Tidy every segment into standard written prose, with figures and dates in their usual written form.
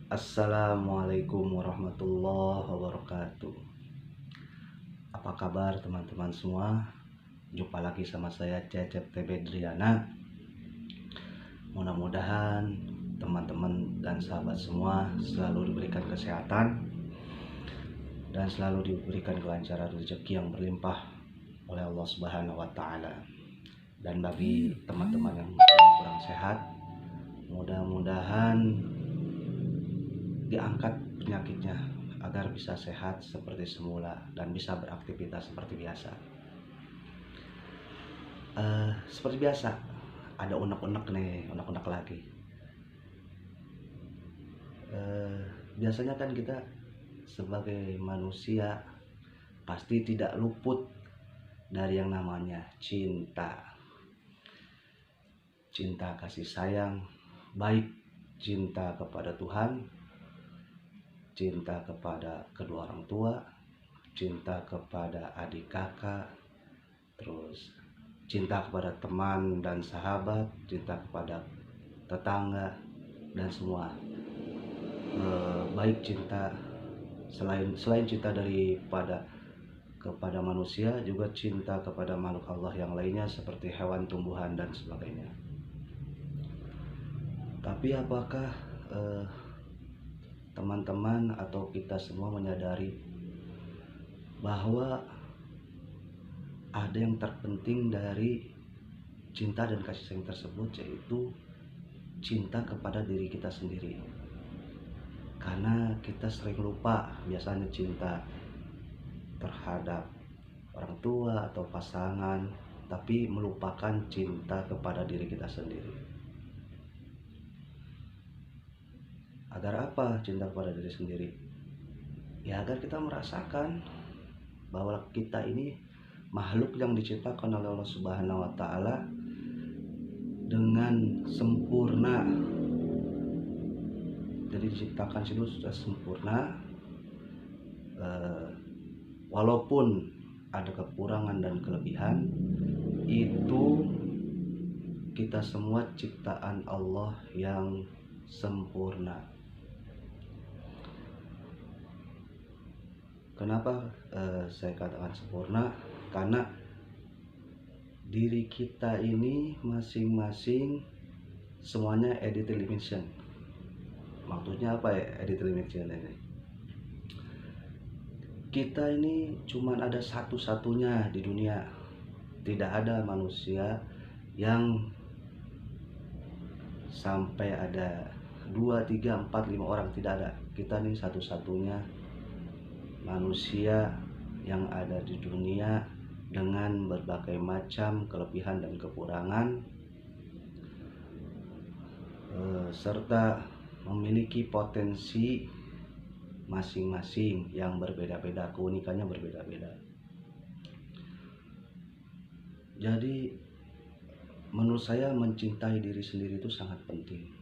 Assalamualaikum warahmatullahi wabarakatuh. Apa kabar teman-teman semua? Jumpa lagi sama saya Cecep TB Driana. Mudah-mudahan teman-teman dan sahabat semua selalu diberikan kesehatan dan selalu diberikan kelancaran rezeki yang berlimpah oleh Allah Subhanahu wa taala. Dan bagi teman-teman yang kurang sehat, mudah-mudahan diangkat penyakitnya agar bisa sehat seperti semula dan bisa beraktivitas seperti biasa. Seperti biasa, ada unek-unek nih, unek-unek lagi. Biasanya kan kita sebagai manusia pasti tidak luput dari yang namanya cinta. Cinta kasih sayang, baik cinta kepada Tuhan, cinta kepada kedua orang tua, cinta kepada adik kakak, terus cinta kepada teman dan sahabat, cinta kepada tetangga dan semua. Baik cinta selain cinta kepada manusia, juga cinta kepada makhluk Allah yang lainnya seperti hewan, tumbuhan dan sebagainya. Tapi apakah teman-teman atau kita semua menyadari bahwa ada yang terpenting dari cinta dan kasih sayang tersebut, yaitu cinta kepada diri kita sendiri. Karena kita sering lupa biasanya cinta terhadap orang tua atau pasangan, tapi melupakan cinta kepada diri kita sendiri. Agar apa cinta kepada diri sendiri? Ya agar kita merasakan bahwa kita ini makhluk yang diciptakan oleh Allah Subhanahu wa taala dengan sempurna. Jadi diciptakan itu sudah sempurna. Walaupun ada kekurangan dan kelebihan, itu kita semua ciptaan Allah yang sempurna. Kenapa saya katakan sempurna? Karena diri kita ini masing-masing semuanya edited dimension. Maksudnya apa ya edited dimension ini? Kita ini cuman ada satu-satunya di dunia. Tidak ada manusia yang sampai ada 2, 3, 4, 5 orang, tidak ada. Kita ini satu-satunya manusia yang ada di dunia dengan berbagai macam kelebihan dan kekurangan, serta memiliki potensi masing-masing yang berbeda-beda, keunikannya berbeda-beda. Jadi menurut saya mencintai diri sendiri itu sangat penting.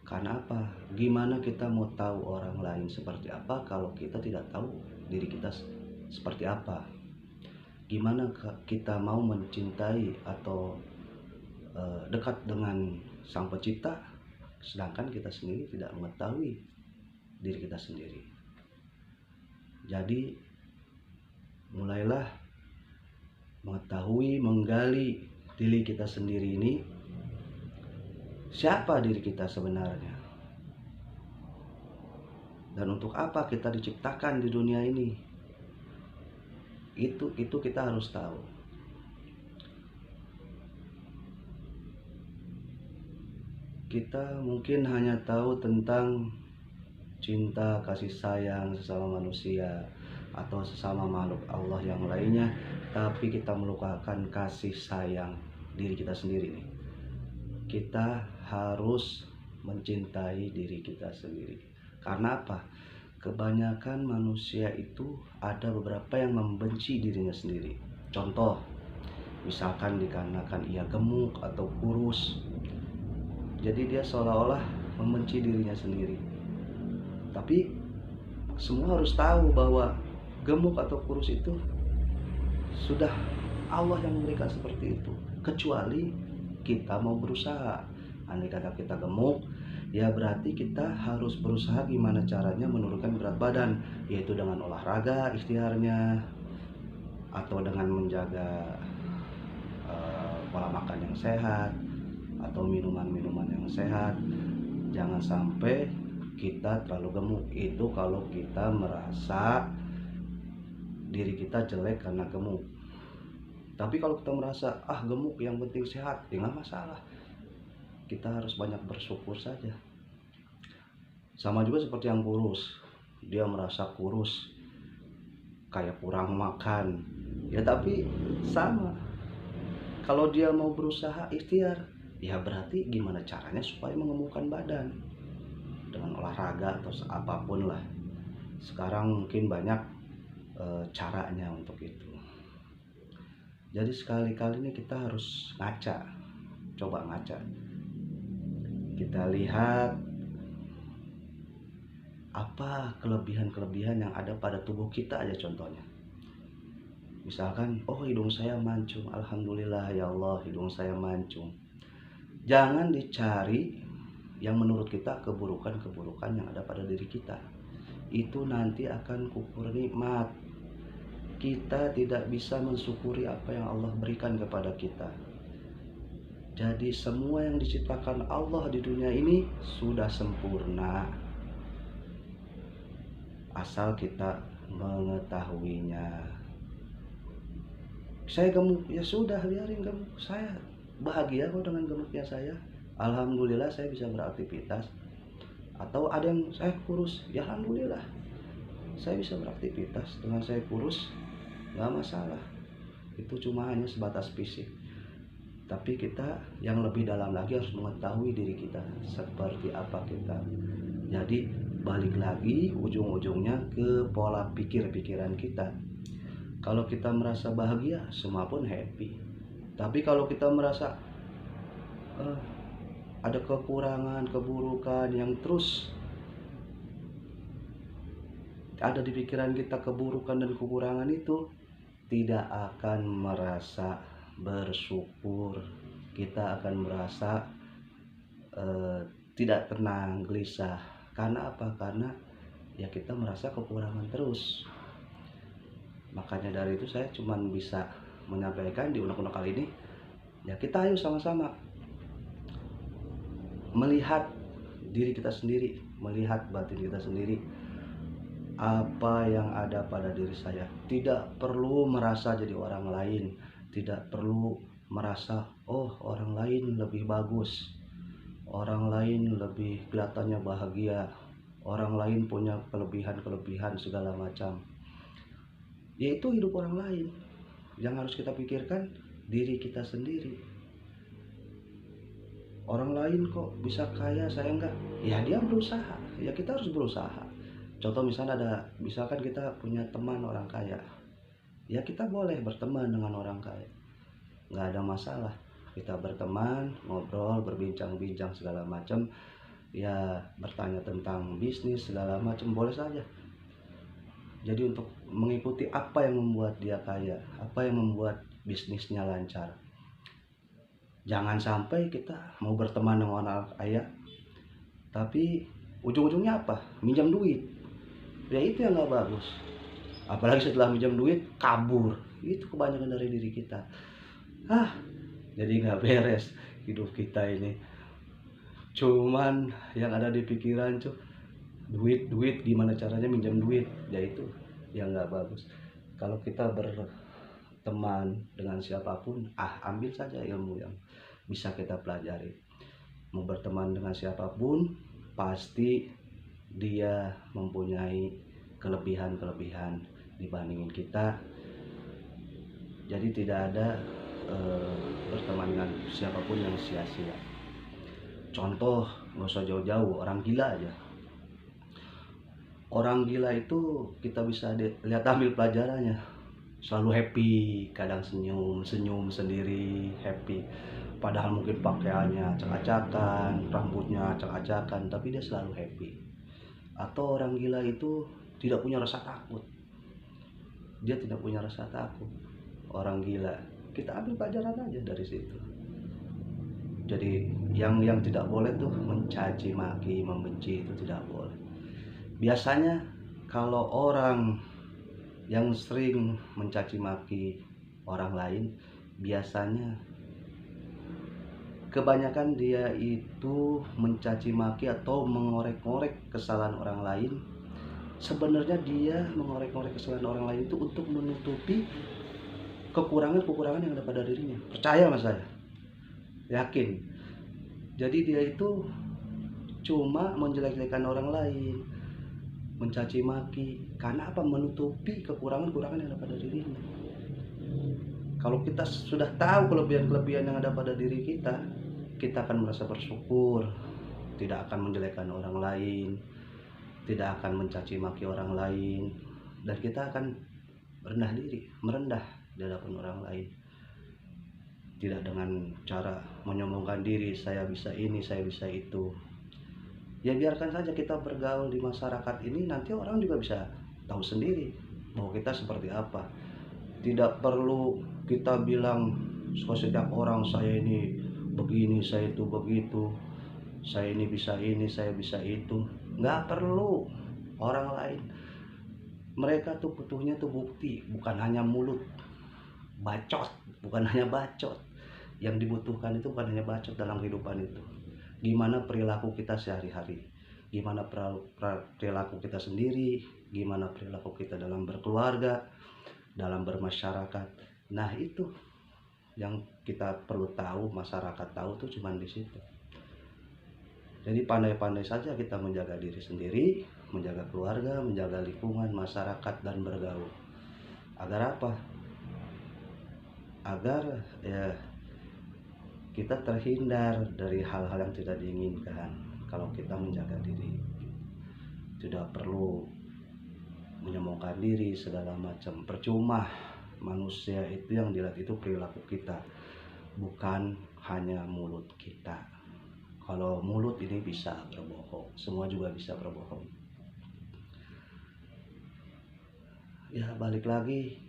Karena apa? Gimana kita mau tahu orang lain seperti apa kalau kita tidak tahu diri kita seperti apa? Gimana kita mau mencintai atau dekat dengan Sang Pencipta sedangkan kita sendiri tidak mengetahui diri kita sendiri? Jadi mulailah mengetahui, menggali diri kita sendiri ini. Siapa diri kita sebenarnya? Dan untuk apa kita diciptakan di dunia ini? Itu kita harus tahu. Kita mungkin hanya tahu tentang cinta, kasih sayang sesama manusia atau sesama makhluk Allah yang lainnya, tapi kita melupakan kasih sayang diri kita sendiri nih. Kita harus mencintai diri kita sendiri. Karena apa? Kebanyakan manusia itu ada beberapa yang membenci dirinya sendiri. Contoh, misalkan dikarenakan ia gemuk atau kurus, jadi dia seolah-olah membenci dirinya sendiri. Tapi semua harus tahu bahwa gemuk atau kurus itu sudah Allah yang memberikan seperti itu, kecuali kita mau berusaha. Andai kata kita gemuk, ya berarti kita harus berusaha gimana caranya menurunkan berat badan, yaitu dengan olahraga ikhtiarnya, atau dengan menjaga pola makan yang sehat, atau minuman-minuman yang sehat. Jangan sampai kita terlalu gemuk. Itu kalau kita merasa diri kita jelek karena gemuk. Tapi kalau kita merasa gemuk yang penting sehat, ya nggak masalah. Kita harus banyak bersyukur saja. Sama juga seperti yang kurus, dia merasa kurus kayak kurang makan, ya tapi sama, kalau dia mau berusaha ikhtiar, ya berarti gimana caranya supaya mengemukkan badan dengan olahraga atau apapun lah. Sekarang mungkin banyak caranya untuk itu. Jadi sekali-kali ini kita harus coba ngaca. Kita lihat apa kelebihan-kelebihan yang ada pada tubuh kita aja contohnya. Misalkan, hidung saya mancung, alhamdulillah ya Allah hidung saya mancung. Jangan dicari yang menurut kita keburukan-keburukan yang ada pada diri kita. Itu nanti akan kufur nikmat. Kita tidak bisa mensyukuri apa yang Allah berikan kepada kita. Jadi semua yang diciptakan Allah di dunia ini sudah sempurna, asal kita mengetahuinya. Saya gemuk, ya sudah biarin gemuk. Saya bahagia kok dengan gemuknya saya. Alhamdulillah saya bisa beraktivitas. Atau ada yang saya kurus, ya alhamdulillah saya bisa beraktivitas dengan saya kurus, nggak masalah. Itu cuma hanya sebatas fisik. Tapi kita yang lebih dalam lagi harus mengetahui diri kita seperti apa kita. Jadi balik lagi ujung-ujungnya ke pola pikiran kita. Kalau kita merasa bahagia, semua pun happy. Tapi kalau kita merasa ada kekurangan, keburukan yang terus ada di pikiran kita, keburukan dan kekurangan itu, tidak akan merasa bersyukur. Kita akan merasa tidak tenang, gelisah. Karena apa? Karena ya kita merasa kekurangan terus. Makanya dari itu saya cuma bisa menyampaikan di unek-unek kali ini, ya kita ayo sama-sama melihat diri kita sendiri, melihat batin kita sendiri, apa yang ada pada diri saya. Tidak perlu merasa jadi orang lain, tidak perlu merasa orang lain lebih bagus, orang lain lebih kelihatannya bahagia, orang lain punya kelebihan segala macam. Yaitu hidup orang lain. Yang harus kita pikirkan diri kita sendiri. Orang lain kok bisa kaya, saya enggak. Ya dia berusaha, ya kita harus berusaha. Contoh misalkan kita punya teman orang kaya, ya kita boleh berteman dengan orang kaya, nggak ada masalah. Kita berteman, ngobrol, berbincang-bincang segala macam, ya bertanya tentang bisnis segala macam, boleh saja. Jadi untuk mengikuti apa yang membuat dia kaya, apa yang membuat bisnisnya lancar. Jangan sampai kita mau berteman dengan orang kaya, tapi ujung-ujungnya apa? Minjam duit. Ya itu yang gak bagus. Apalagi setelah minjam duit, kabur. Itu kebanyakan dari diri kita. Jadi gak beres hidup kita ini. Cuman yang ada di pikiran duit, gimana caranya minjam duit, yaitu yang nggak bagus. Kalau kita berteman dengan siapapun, ambil saja ilmu yang bisa kita pelajari. Mau berteman dengan siapapun, pasti dia mempunyai kelebihan dibandingin kita. Jadi tidak ada berteman dengan siapapun yang sia-sia. Contoh, nggak usah jauh-jauh, orang gila aja. Orang gila itu kita bisa lihat, ambil pelajarannya. Selalu happy, kadang senyum sendiri, happy. Padahal mungkin pakaiannya acak-acakan, rambutnya acak-acakan, tapi dia selalu happy. Atau orang gila itu tidak punya rasa takut. Dia tidak punya rasa takut. Orang gila, kita ambil pelajaran aja dari situ. Jadi yang tidak boleh tuh mencaci maki, membenci, itu tidak boleh. Biasanya kalau orang yang sering mencaci maki orang lain, biasanya kebanyakan dia itu mencaci maki atau mengorek-ngorek kesalahan orang lain. Sebenarnya dia mengorek-ngorek kesalahan orang lain itu untuk menutupi kekurangan-kekurangan yang ada pada dirinya. Percaya mas saya, yakin. Jadi dia itu cuma menjelek-jelekan orang lain, mencaci maki, karena apa? Menutupi kekurangan-kekurangan yang ada pada dirinya. Kalau kita sudah tahu kelebihan-kelebihan yang ada pada diri kita, kita akan merasa bersyukur, tidak akan menjelekkan orang lain, tidak akan mencaci maki orang lain, dan kita akan merendah diri, merendah di hadapan orang lain. Tidak dengan cara menyombongkan diri, saya bisa ini, saya bisa itu. Ya biarkan saja kita bergaul di masyarakat ini, nanti orang juga bisa tahu sendiri bahwa kita seperti apa. Tidak perlu kita bilang ke setiap orang, saya ini begini, saya itu begitu, saya ini, saya bisa itu. Nggak perlu orang lain. Mereka tuh butuhnya tuh bukti, bukan hanya mulut bacot, bukan hanya bacot. Yang dibutuhkan itu bukan hanya bacot dalam kehidupan itu. Gimana perilaku kita sehari-hari, gimana perilaku kita sendiri, gimana perilaku kita dalam berkeluarga, dalam bermasyarakat. Nah itu yang kita perlu tahu, masyarakat tahu tuh cuman di situ. Jadi pandai-pandai saja kita menjaga diri sendiri, menjaga keluarga, menjaga lingkungan, masyarakat, dan bergaul. Agar apa? Agar ya kita terhindar dari hal-hal yang tidak diinginkan. Kalau kita menjaga diri, tidak perlu menyombongkan diri segala macam. Percuma, manusia itu yang dilihat itu perilaku kita, bukan hanya mulut kita. Kalau mulut ini bisa berbohong, semua juga bisa berbohong. Ya balik lagi,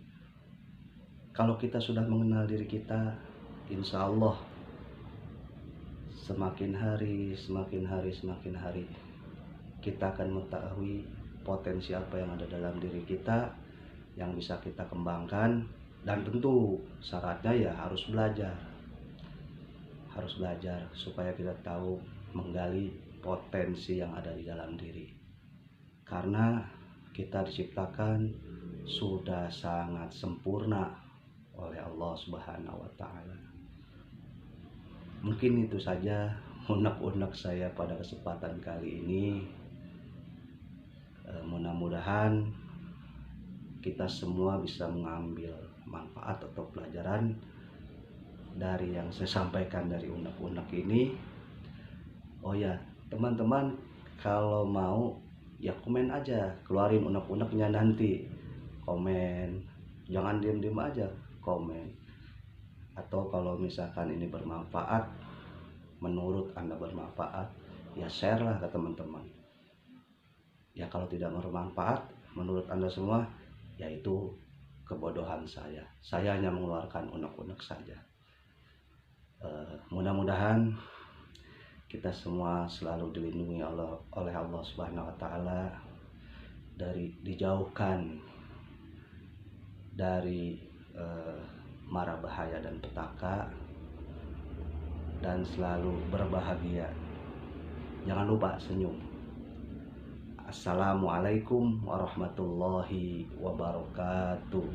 kalau kita sudah mengenal diri kita, insya Allah semakin hari kita akan mengetahui potensi apa yang ada dalam diri kita yang bisa kita kembangkan. Dan tentu syaratnya ya harus belajar supaya kita tahu menggali potensi yang ada di dalam diri, karena kita diciptakan sudah sangat sempurna oleh Allah Subhanahu wa Ta'ala. Mungkin itu saja unek-unek saya pada kesempatan kali ini. Mudah-mudahan kita semua bisa mengambil manfaat atau pelajaran dari yang saya sampaikan dari unek-unek ini. Oh ya teman-teman, kalau mau ya komen aja, keluarin unek-uneknya nanti, komen, jangan diem-diem aja, komen. Atau kalau misalkan ini bermanfaat, menurut Anda bermanfaat, ya share lah ke teman-teman. Ya kalau tidak bermanfaat menurut Anda semua, yaitu kebodohan saya hanya mengeluarkan unek-unek saja. Mudah-mudahan kita semua selalu dilindungi oleh Allah Subhanahu wa Ta'ala, dari dijauhkan dari mara bahaya dan petaka, dan selalu berbahagia. Jangan lupa senyum. Assalamualaikum warahmatullahi wabarakatuh.